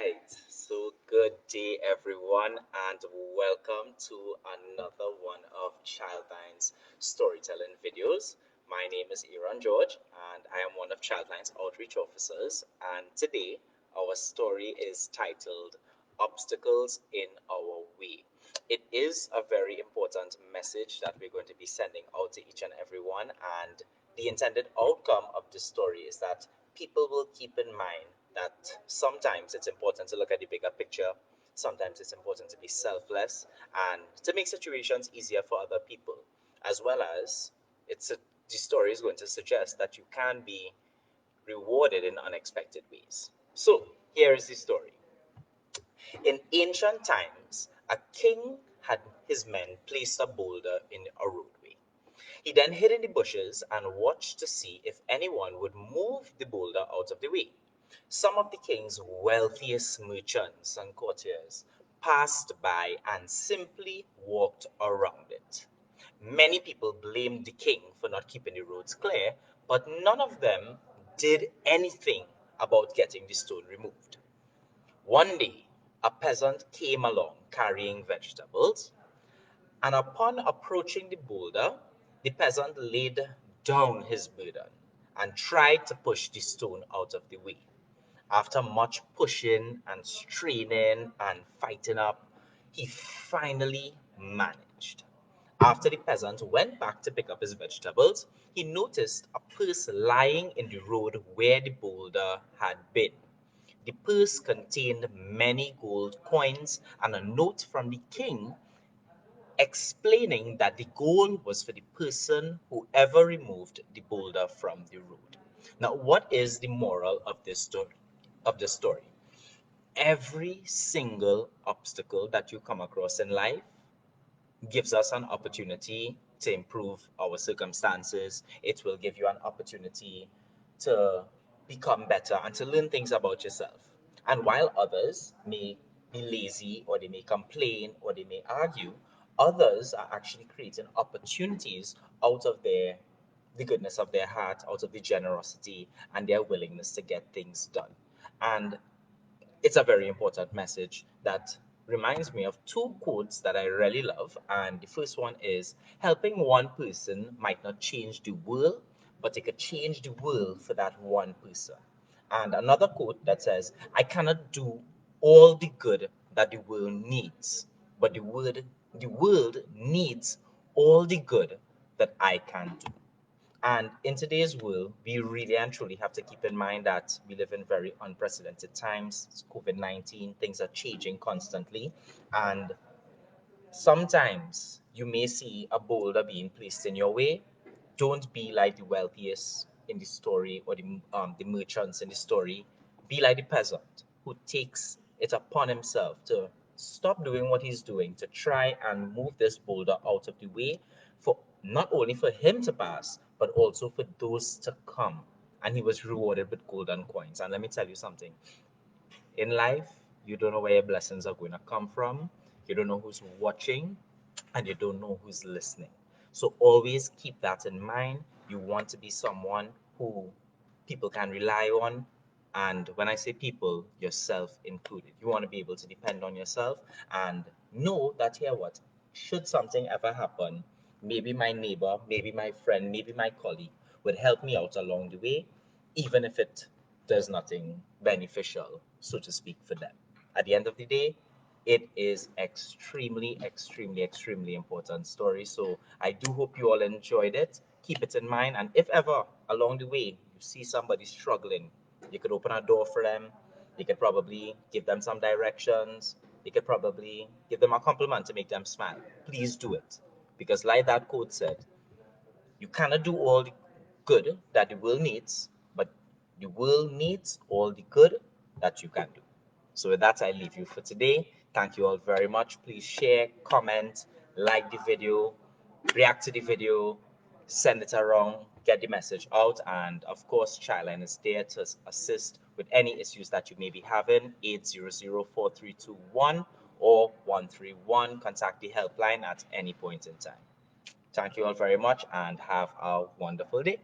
right, so good day, everyone, and welcome to another one of ChildLine's storytelling videos. My name is Aaron George, and I am one of ChildLine's outreach officers. And today, our story is titled Obstacles in Our Way. It is a very important message that we're going to be sending out to each and everyone, and the intended outcome of this story is that people will keep in mind that sometimes it's important to look at the bigger picture. Sometimes it's important to be selfless and to make situations easier for other people, as well as the story is going to suggest that you can be rewarded in unexpected ways. So, here is the story. In ancient times, a king had his men place a boulder in a roadway. He then hid in the bushes and watched to see if anyone would move the boulder out of the way. Some of the king's wealthiest merchants and courtiers passed by and simply walked around it. Many people blamed the king for not keeping the roads clear, but none of them did anything about getting the stone removed. One day, a peasant came along carrying vegetables, and upon approaching the boulder, the peasant laid down his burden and tried to push the stone out of the way. After much pushing and straining and fighting up, he finally managed. After the peasant went back to pick up his vegetables, he noticed a purse lying in the road where the boulder had been. The purse contained many gold coins and a note from the king explaining that the goal was for the person who ever removed the boulder from the road. Now, what is the moral of this story? Every single obstacle that you come across in life gives us an opportunity to improve our circumstances. It will give you an opportunity to become better and to learn things about yourself. And while others may be lazy or they may complain or they may argue, others are actually creating opportunities out of the goodness of their heart, out of the generosity and their willingness to get things done. And it's a very important message that reminds me of two quotes that I really love. And the first one is helping one person might not change the world, but it could change the world for that one person. And another quote that says, I cannot do all the good that the world needs, but the world needs all the good that I can do. And in today's world, we really and truly have to keep in mind that we live in very unprecedented times. It's COVID-19, things are changing constantly. And sometimes you may see a boulder being placed in your way. Don't be like the wealthiest in the story or the merchants in the story. Be like the peasant who takes it upon himself to stop doing what he's doing to try and move this boulder out of the way for not only for him to pass, but also for those to come. And he was rewarded with golden coins. And let me tell you something, in life, you don't know where your blessings are going to come from. You don't know who's watching, and you don't know who's listening. So always keep that in mind. You want to be someone who people can rely on. And when I say people, yourself included. You want to be able to depend on yourself and know that here what? Should something ever happen, maybe my neighbor, maybe my friend, maybe my colleague would help me out along the way, even if it does nothing beneficial, so to speak, for them. At the end of the day, it is extremely, extremely, extremely important story. So I do hope you all enjoyed it. Keep it in mind, and if ever along the way you see somebody struggling, you could open a door for them. You could probably give them some directions. You could probably give them a compliment to make them smile. Please do it, because like that quote said, you cannot do all the good that the world needs, but the world needs all the good that you can do. So with that, I leave you for today. Thank you all very much. Please share, comment, like the video, react to the video, send it around, get the message out. And of course, Childline is there to assist with any issues that you may be having. 800-4321 or 131. Contact the helpline at any point in time. Thank you all very much and have a wonderful day.